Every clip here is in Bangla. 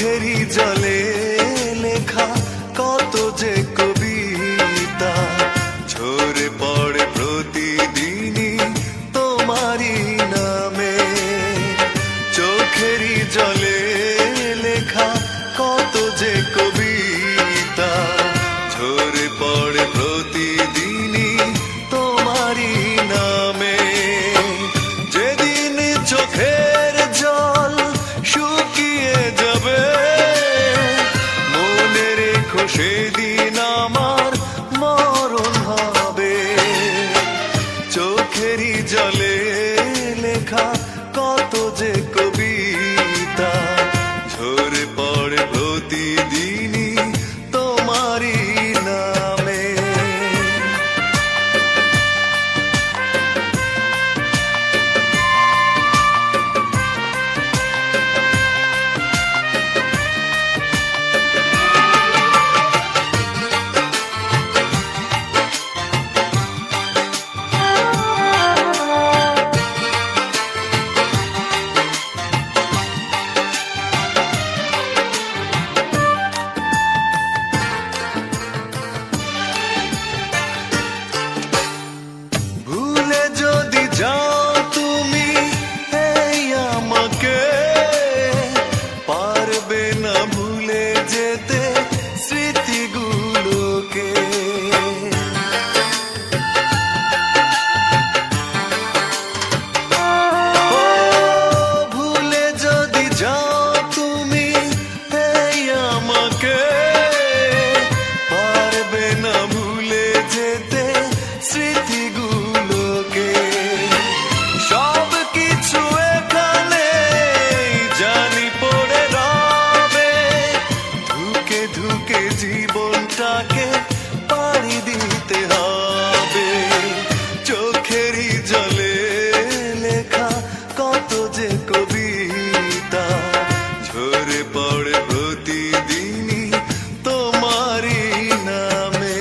চোখেরই জলে লেখা কত যে কবিতা ঝরে পড়ে প্রতিদিনই তোমারই নামে। চোখেরই জলে লেখা কত যে কবিতা ঝরে পড়ে প্রতিদিনই তোমারই নামে। যেদিন চোখের জল শুকিয়ে যাবে মনে রেখো সেদিন আমার মরণ হবে। চোখেরই জলে লেখা কত যে কবিতা ঝরে পড়ে প্রতিদিনই তোমারই নামে। যদি যাও তুমি এই আমাকে পারবে না ভুলে যেতে স্মৃতিগুলোকে। ভুলে যদি যাও তুমি এই আমাকে পারবে না ভুলে যেতে স্মৃতিগুলো। সব কিছু এখানে জানি পড়ে রবে ধুকে ধুকে জীবনটাকে পাড়ি দিতে হবে। চোখেরই জলে লেখা কত যে কবিতা ঝরে পড়ে প্রতিদিনই তোমারই নামে।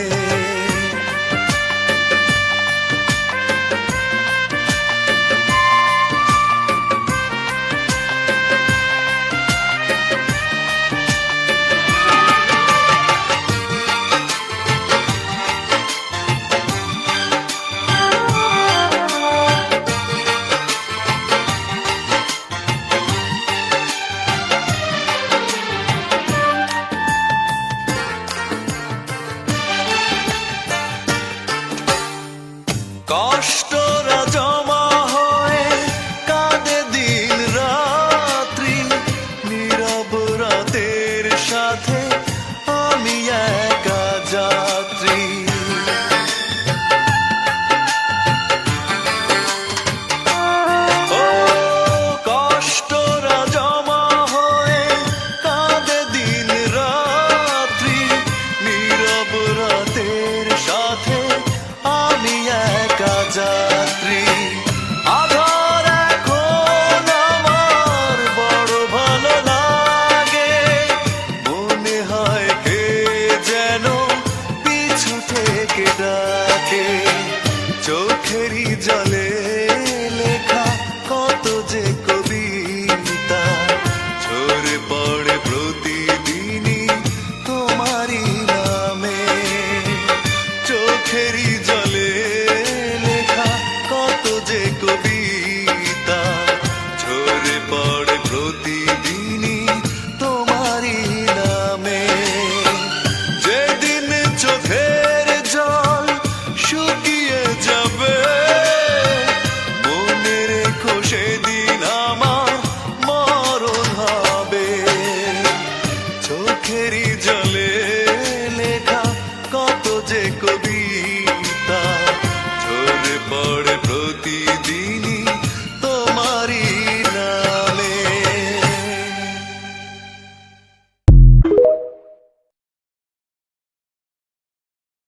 কষ্টরা জমা হয়ে কাঁদে দিন রাত্রি নীরব রাতের সাথে আমি একা যাত্রী। ও কষ্টরা জমা হয়ে কাঁদে দিন রাত্রি নীরব রাতের সাথে আমি একা যাত্রী। আধার এখন আমার বড় ভালো লাগে মনে হয় কে যেন পিছু থেকে ডাকে। চোখেরই জলে